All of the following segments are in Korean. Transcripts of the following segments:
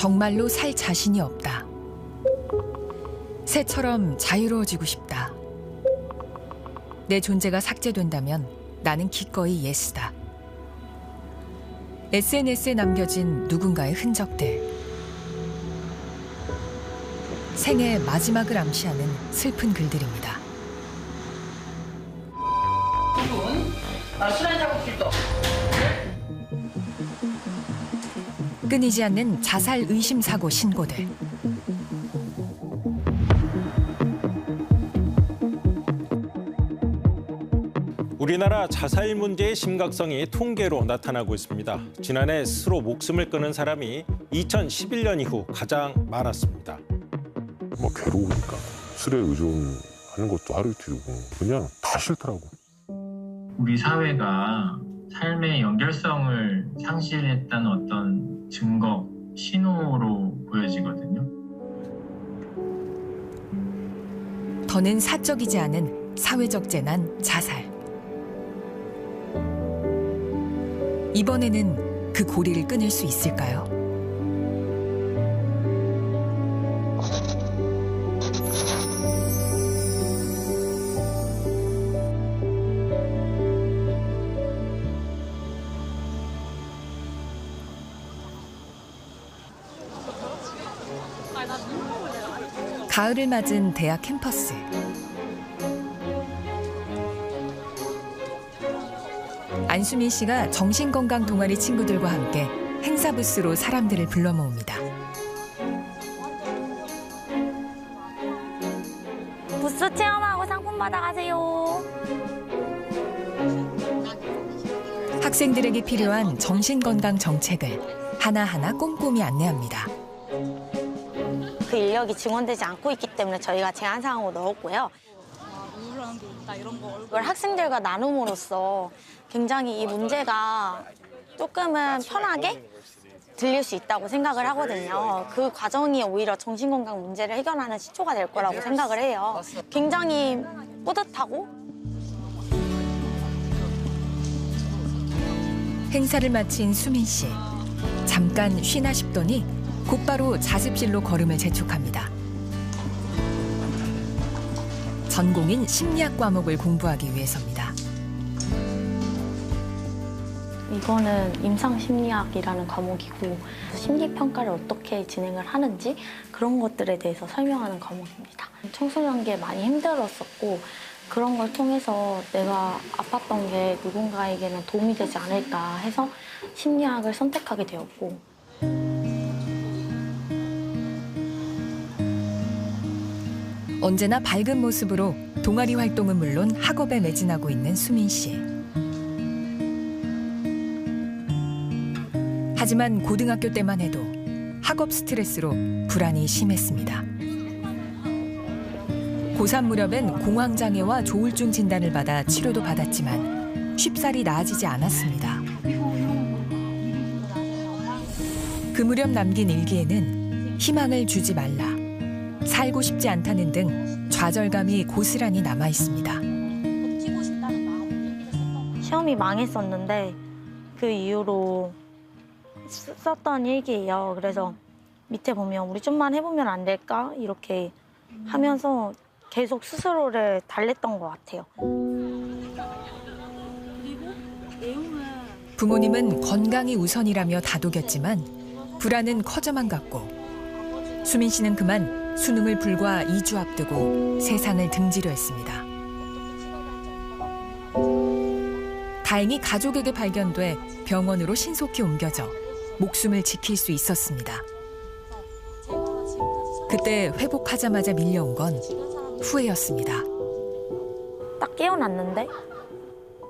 정말로 살 자신이 없다. 새처럼 자유로워지고 싶다. 내 존재가 삭제된다면 나는 기꺼이 예스다. SNS에 남겨진 누군가의 흔적들. 생의 마지막을 암시하는 슬픈 글들입니다. 술 한잔 먹길도. 끊이지 않는 자살 의심 사고 신고들. 우리나라 자살 문제의 심각성이 통계로 나타나고 있습니다. 지난해 스스로 목숨을 끊은 사람이 2011년 이후 가장 많았습니다. 괴로우니까 술에 의존하는 것도 하루 이틀이고 그냥 다 싫더라고. 우리 사회가 삶의 연결성을 상실했다는 어떤 증거, 신호로 보여지거든요. 더는 사적이지 않은 사회적 재난, 자살. 이번에는 그 고리를 끊을 수 있을까요? 가을을 맞은 대학 캠퍼스. 안수민 씨가 정신건강 동아리 친구들과 함께 행사 부스로 사람들을 불러 모읍니다. 부스 체험하고 상품 받아가세요. 학생들에게 필요한 정신건강 정책을 하나하나 꼼꼼히 안내합니다. 그 인력이 증원되지 않고 있기 때문에 저희가 제한사항으로 넣었고요. 우울한 게 있다 이런 거. 이걸 학생들과 나눔으로써 굉장히 이 문제가 조금은 편하게 들릴 수 있다고 생각을 하거든요. 그 과정이 오히려 정신건강 문제를 해결하는 시초가 될 거라고 생각을 해요. 굉장히 뿌듯하고. 행사를 마친 수민 씨. 잠깐 쉬나 싶더니 곧바로 자습실로 걸음을 재촉합니다. 전공인 심리학 과목을 공부하기 위해서입니다. 이거는 임상심리학이라는 과목이고 심리평가를 어떻게 진행을 하는지 그런 것들에 대해서 설명하는 과목입니다. 청소년기에 많이 힘들었었고 그런 걸 통해서 내가 아팠던 게 누군가에게는 도움이 되지 않을까 해서 심리학을 선택하게 되었고 언제나 밝은 모습으로 동아리 활동은 물론 학업에 매진하고 있는 수민 씨. 하지만 고등학교 때만 해도 학업 스트레스로 불안이 심했습니다. 고3 무렵엔 공황장애와 조울증 진단을 받아 치료도 받았지만 쉽사리 나아지지 않았습니다. 그 무렵 남긴 일기에는 희망을 주지 말라, 살고 싶지 않다는 등 좌절감이 고스란히 남아 있습니다. 시험이 망했었는데 그 이후로 썼던 일기예요. 그래서 밑에 보면 우리 좀만 해보면 안 될까? 이렇게 하면서 계속 스스로를 달랬던 것 같아요. 부모님은 건강이 우선이라며 다독였지만 불안은 커져만 갔고 수민 씨는 그만 수능을 불과 2주 앞두고 세상을 등지려 했습니다. 다행히 가족에게 발견돼 병원으로 신속히 옮겨져 목숨을 지킬 수 있었습니다. 그때 회복하자마자 밀려온 건 후회였습니다. 딱 깨어났는데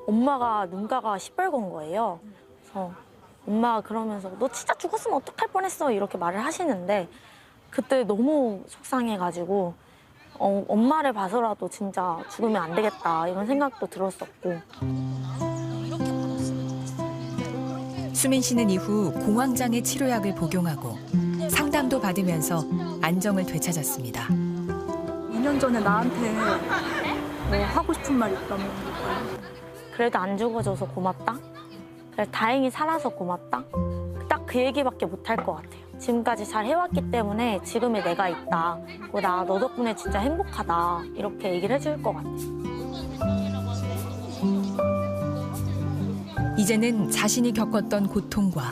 엄마가 눈가가 시뻘건 거예요. 그래서 엄마가 그러면서 너 진짜 죽었으면 어떡할 뻔했어 이렇게 말을 하시는데 그때 너무 속상해가지고 엄마를 봐서라도 진짜 죽으면 안 되겠다 이런 생각도 들었었고. 수민 씨는 이후 공황장애 치료약을 복용하고 상담도 받으면서 안정을 되찾았습니다. 2년 전에 나한테 뭐 하고 싶은 말 있다면? 그래도 안 죽어줘서 고맙다. 그래, 다행히 살아서 고맙다. 딱 그 얘기밖에 못 할 것 같아요. 지금까지 잘 해왔기 때문에 지금의 내가 있다. 나 너 덕분에 진짜 행복하다. 이렇게 얘기를 해줄 것 같아요. 이제는 자신이 겪었던 고통과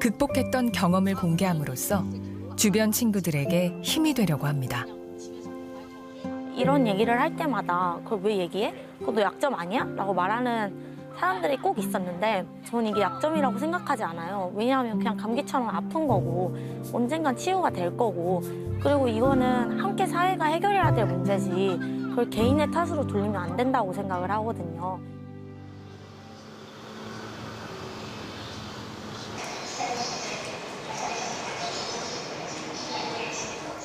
극복했던 경험을 공개함으로써 주변 친구들에게 힘이 되려고 합니다. 이런 얘기를 할 때마다 그걸 왜 얘기해? 그거 너 약점 아니야? 라고 말하는 사람들이 꼭 있었는데 저는 이게 약점이라고 생각하지 않아요. 왜냐하면 그냥 감기처럼 아픈 거고 언젠간 치유가 될 거고 그리고 이거는 함께 사회가 해결해야 될 문제지 그걸 개인의 탓으로 돌리면 안 된다고 생각을 하거든요.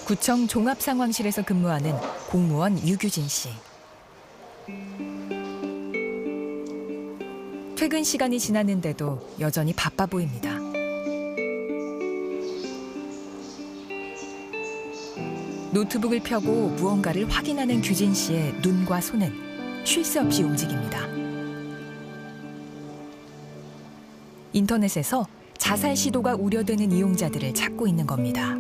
구청 종합상황실에서 근무하는 공무원 유규진 씨. 퇴근 시간이 지났는데도 여전히 바빠 보입니다. 노트북을 펴고 무언가를 확인하는 규진 씨의 눈과 손은 쉴 새 없이 움직입니다. 인터넷에서 자살 시도가 우려되는 이용자들을 찾고 있는 겁니다.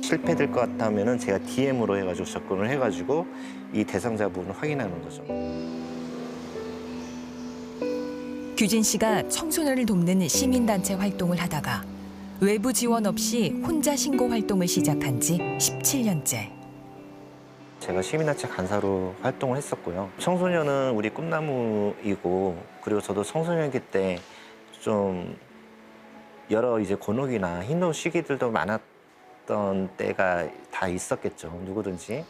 실패될 것 같다면은 제가 DM으로 해가지고 접근을 해가지고 이 대상자분을 확인하는 거죠. 규진 씨가 청소년을 돕는 시민단체 활동을 하다가 외부 지원 없이 혼자 신고 활동을 시작한 지 17년째. 제가 시민단체 간사로 활동을 했었고요. 청소년은 우리 꿈나무이고 그리고 저도 청소년기 때 좀 여러 이제 곤혹이나 힘든 시기들도 많았던 때가 다 있었겠죠. 누구든지.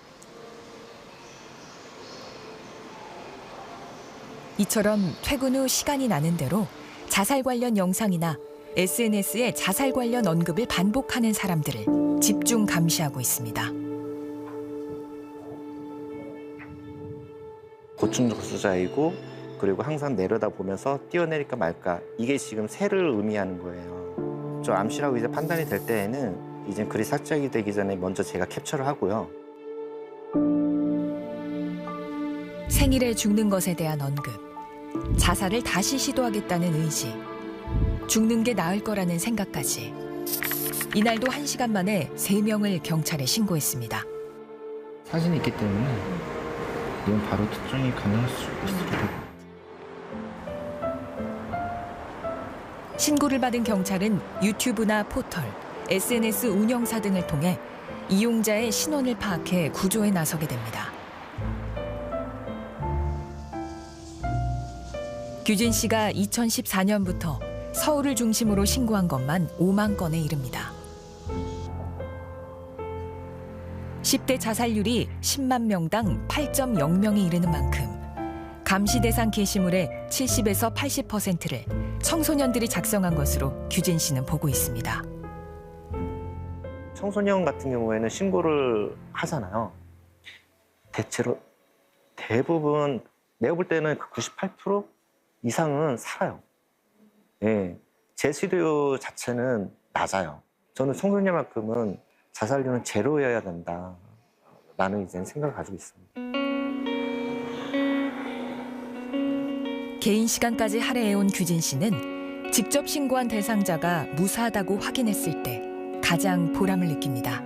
이처럼 퇴근 후 시간이 나는 대로 자살 관련 영상이나 SNS에 자살 관련 언급을 반복하는 사람들을 집중 감시하고 있습니다. 고충적수자이고 그리고 항상 내려다보면서 뛰어내릴까 말까 이게 지금 새를 의미하는 거예요. 저 암시라고 이제 판단이 될 때에는 이제 글이 삭제가 되기 전에 먼저 제가 캡처를 하고요. 생일에 죽는 것에 대한 언급, 자살을 다시 시도하겠다는 의지, 죽는 게 나을 거라는 생각까지. 이날도 1시간 만에 3명을 경찰에 신고했습니다. 사진이 있기 때문에 이건 바로 특정이 가능할 수 있습니다. 신고를 받은 경찰은 유튜브나 포털, SNS 운영사 등을 통해 이용자의 신원을 파악해 구조에 나서게 됩니다. 규진 씨가 2014년부터 서울을 중심으로 신고한 것만 5만 건에 이릅니다. 10대 자살률이 10만 명당 8.0명이 이르는 만큼 감시 대상 게시물의 70에서 80%를 청소년들이 작성한 것으로 규진 씨는 보고 있습니다. 청소년 같은 경우에는 신고를 하잖아요. 대체로 대부분 내가 볼 때는 98% 이상은 살아요. 예, 제 시도 자체는 낮아요. 저는 청소년만큼은 자살률은 제로여야 된다라는 이제 생각을 가지고 있습니다. 개인 시간까지 할애해온 규진 씨는 직접 신고한 대상자가 무사하다고 확인했을 때 가장 보람을 느낍니다.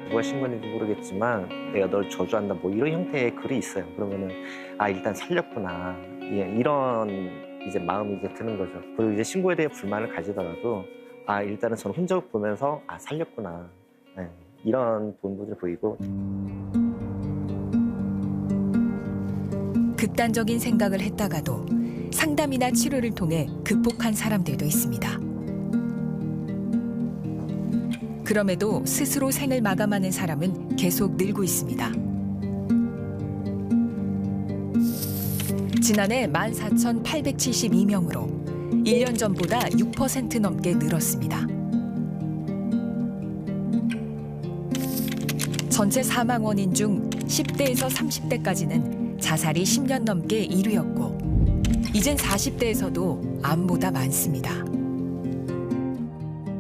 누가 신고했는지 모르겠지만 내가 널 저주한다 뭐 이런 형태의 글이 있어요. 그러면은 아 일단 살렸구나 이런 이제 마음이 이제 드는 거죠. 그리고 이제 신고에 대해 불만을 가지더라도 아 일단은 저는 흔적을 보면서 아 살렸구나 이런 본분을 보이고. 극단적인 생각을 했다가도 상담이나 치료를 통해 극복한 사람들도 있습니다. 그럼에도 스스로 생을 마감하는 사람은 계속 늘고 있습니다. 지난해 14,872명으로 1년 전보다 6% 넘게 늘었습니다. 전체 사망 원인 중 10대에서 30대까지는 자살이 10년 넘게 1위였고 이젠 40대에서도 암보다 많습니다.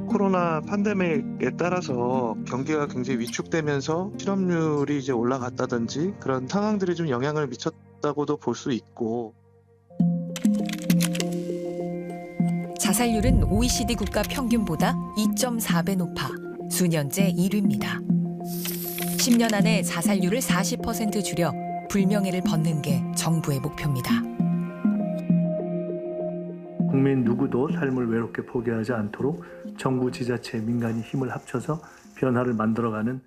코로나 팬데믹에 따라서 경기가 굉장히 위축되면서 실업률이 이제 올라갔다든지 그런 상황들이 좀 영향을 미쳤다고도 볼 수 있고. 자살률은 OECD 국가 평균보다 2.4배 높아 수년째 1위입니다. 10년 안에 자살률을 40% 줄여 불명예를 벗는 게 정부의 목표입니다. 국민 누구도 삶을 외롭게 포기하지 않도록 정부, 지자체, 민간이 힘을 합쳐서 변화를 만들어가는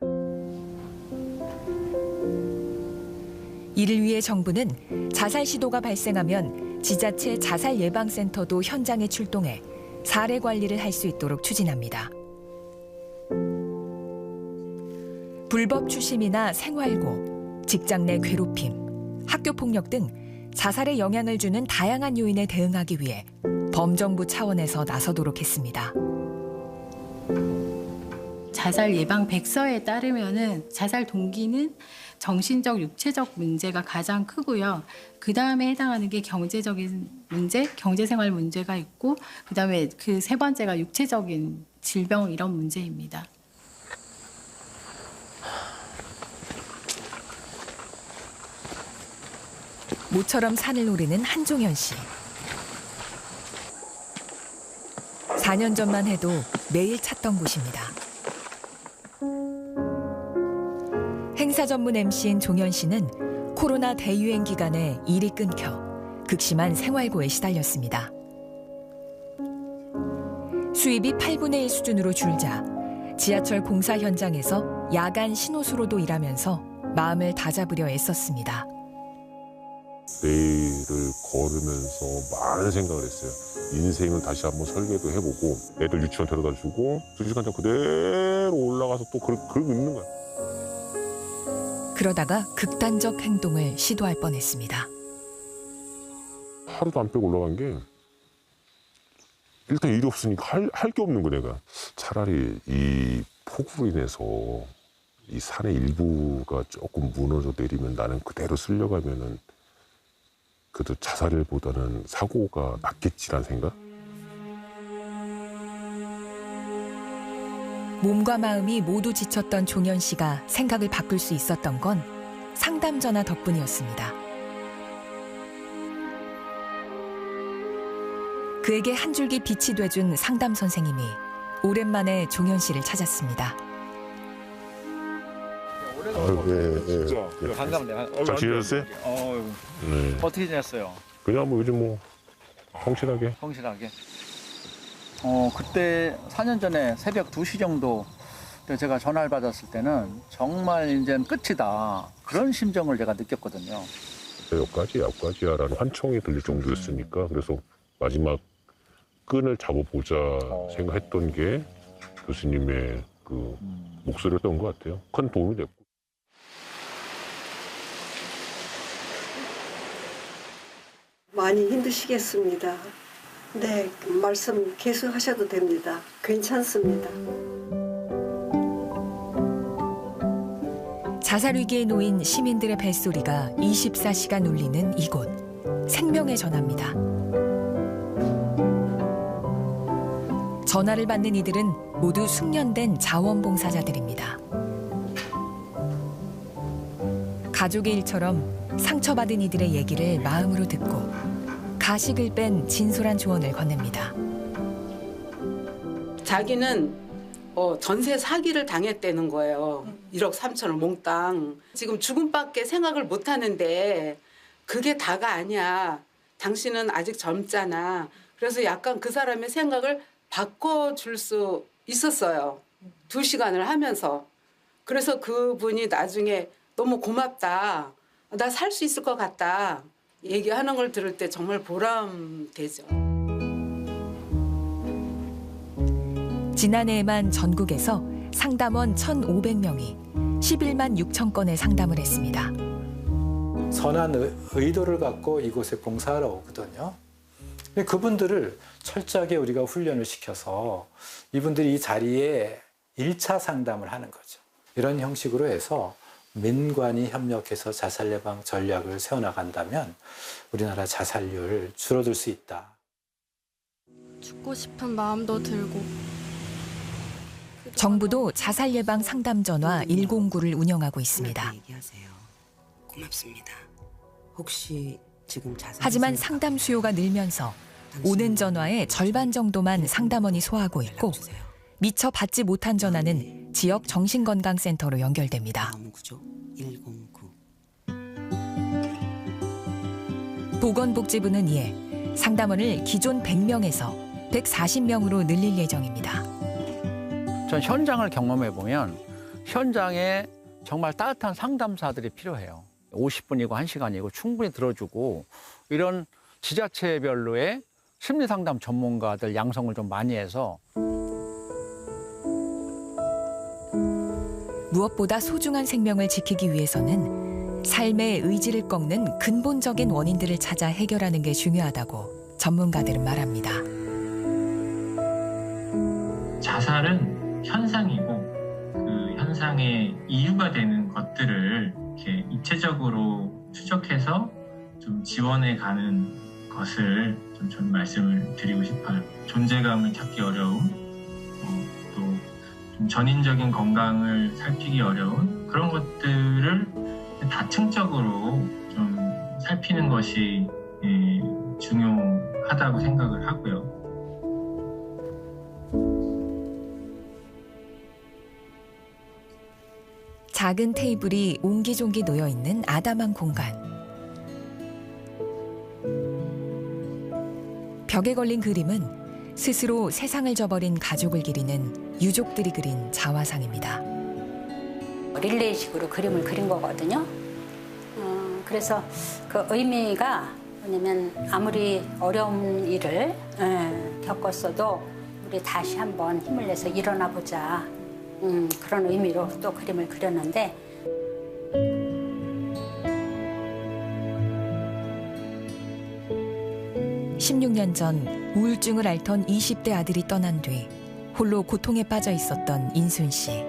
이를 위해 정부는 자살 시도가 발생하면 지자체 자살 예방센터도 현장에 출동해 사례 관리를 할 수 있도록 추진합니다. 불법 추심이나 생활고, 직장 내 괴롭힘, 학교 폭력 등 자살에 영향을 주는 다양한 요인에 대응하기 위해 범정부 차원에서 나서도록 했습니다. 자살 예방 백서에 따르면은 자살 동기는 정신적, 육체적 문제가 가장 크고요. 그 다음에 해당하는 게 경제적인 문제, 경제생활 문제가 있고, 그 다음에 그 세 번째가 육체적인 질병 이런 문제입니다. 모처럼 산을 오르는 한종현 씨. 4년 전만 해도 매일 찾던 곳입니다. 행사 전문 MC인 종현 씨는 코로나 대유행 기간에 일이 끊겨 극심한 생활고에 시달렸습니다. 수입이 8분의 1 수준으로 줄자 지하철 공사 현장에서 야간 신호수로도 일하면서 마음을 다잡으려 애썼습니다. 내일을 걸으면서 많은 생각을 했어요. 인생을 다시 한번 설계도 해보고 애들 유치원 데려다 주고 2시간 전 그대로 올라가서 또 글 읽는 거야. 그러다가 극단적 행동을 시도할 뻔했습니다. 하루도 안 빼고 올라간 게 일단 일이 없으니까 할 게 없는 거 내가. 차라리 이 폭우로 인해서 이 산의 일부가 조금 무너져 내리면 나는 그대로 쓸려가면은 그래도 자살보다는 사고가 낫겠지라는 생각? 몸과 마음이 모두 지쳤던 종현 씨가 생각을 바꿀 수 있었던 건 상담 전화 덕분이었습니다. 그에게 한 줄기 빛이 돼준 상담 선생님이 오랜만에 종현 씨를 찾았습니다. 네. 반갑네요. 잘 지내셨어요? 네. 어떻게 지냈어요? 그냥 뭐 요즘 뭐 성실하게. 성실하게. 그때 4년 전에 새벽 2시 정도 제가 전화를 받았을 때는 정말 이제는 끝이다. 그런 심정을 제가 느꼈거든요. 여기까지야라는 환청이 들릴 정도였으니까 그래서 마지막 끈을 잡아보자 생각했던 게 교수님의 그 목소리였던 것 같아요. 큰 도움이 됐고. 많이 힘드시겠습니다. 네, 말씀 계속 하셔도 됩니다. 괜찮습니다. 자살 위기에 놓인 시민들의 벨소리가 24시간 울리는 이곳. 생명의 전화입니다. 전화를 받는 이들은 모두 숙련된 자원봉사자들입니다. 가족의 일처럼 상처받은 이들의 얘기를 마음으로 듣고 가식을 뺀 진솔한 조언을 건넵니다. 자기는 전세 사기를 당했다는 거예요. 1억 3천을 몽땅. 지금 죽음밖에 생각을 못 하는데 그게 다가 아니야. 당신은 아직 젊잖아. 그래서 약간 그 사람의 생각을 바꿔줄 수 있었어요. 2시간을 하면서. 그래서 그분이 나중에 너무 고맙다. 나 살 수 있을 것 같다. 얘기하는 걸 들을 때 정말 보람되죠. 지난해에만 전국에서 상담원 1,500명이 11만 6천 건의 상담을 했습니다. 선한 의도를 갖고 이곳에 봉사하러 오거든요. 근데 그분들을 철저하게 우리가 훈련을 시켜서 이분들이 이 자리에 1차 상담을 하는 거죠. 이런 형식으로 해서 민관이 협력해서 자살 예방 전략을 세워나간다면 우리나라 자살률 줄어들 수 있다. 죽고 싶은 마음도 들고. 정부도 자살 예방 상담 전화 109를 운영하고 있습니다. 고맙습니다. 혹시 지금 자살 하지만 상담 수요가 늘면서 오는 전화의 절반 정도만 상담원이 소화하고 있고 미처 받지 못한 전화는 지역 정신건강센터로 연결됩니다. 보건복지부는 이에 상담원을 기존 100명에서 140명으로 늘릴 예정입니다. 전 현장을 경험해 보면 현장에 정말 따뜻한 상담사들이 필요해요. 50분이고 1시간이고 충분히 들어주고 이런 지자체별로의 심리상담 전문가들 양성을 좀 많이 해서 무엇보다 소중한 생명을 지키기 위해서는 삶의 의지를 꺾는 근본적인 원인들을 찾아 해결하는 게 중요하다고 전문가들은 말합니다. 자살은 현상이고 그 현상의 이유가 되는 것들을 이렇게 입체적으로 추적해서 좀 지원해 가는 것을 좀 말씀을 드리고 싶어요. 존재감을 찾기 어려움, 또 좀 전인적인 건강을 살피기 어려운 그런 것들을 다층적으로 좀 살피는 것이 중요하다고 생각을 하고요. 작은 테이블이 옹기종기 놓여있는 아담한 공간. 벽에 걸린 그림은 스스로 세상을 저버린 가족을 기리는 유족들이 그린 자화상입니다. 릴레이식으로 그림을 그린 거거든요. 그래서 그 의미가 뭐냐면 아무리 어려운 일을 겪었어도 우리 다시 한번 힘을 내서 일어나 보자. 그런 의미로 또 그림을 그렸는데 16년 전 우울증을 앓던 20대 아들이 떠난 뒤 홀로 고통에 빠져 있었던 인순 씨.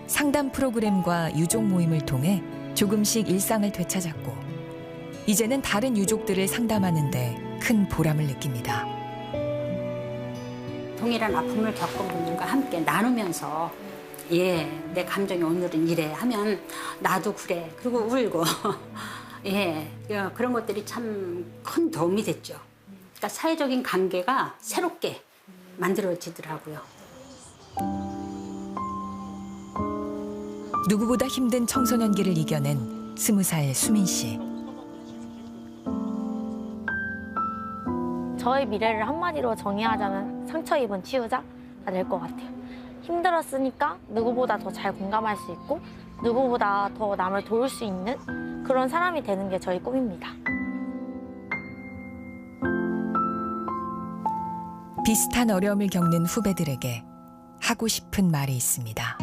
상담 프로그램과 유족 모임을 통해 조금씩 일상을 되찾았고 이제는 다른 유족들을 상담하는 데 큰 보람을 느낍니다. 동일한 아픔을 겪은 분들과 함께 나누면서 내 감정이 오늘은 이래 하면 나도 그래 그리고 울고 그런 것들이 참 큰 도움이 됐죠. 그러니까 사회적인 관계가 새롭게 만들어지더라고요. 누구보다 힘든 청소년기를 이겨낸 20살 수민 씨. 저의 미래를 한마디로 정의하자면 상처 입은 치유자가 될 것 같아요. 힘들었으니까 누구보다 더 잘 공감할 수 있고 누구보다 더 남을 도울 수 있는 그런 사람이 되는 게 저희 꿈입니다. 비슷한 어려움을 겪는 후배들에게 하고 싶은 말이 있습니다.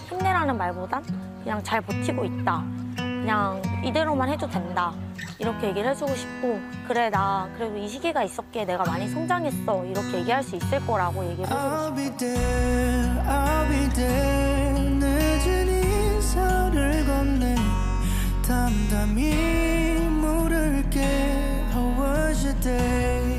힘내라는 말보단 그냥 잘 버티고 있다. 그냥 이대로만 해도 된다. 이렇게 얘기를 해주고 싶고 그래 나 그래도 이 시기가 있었기에 내가 많이 성장했어. 이렇게 얘기할 수 있을 거라고 얘기를 해주고 싶어요. 늦은 인사를 건네 담담히 물을게 How was your day?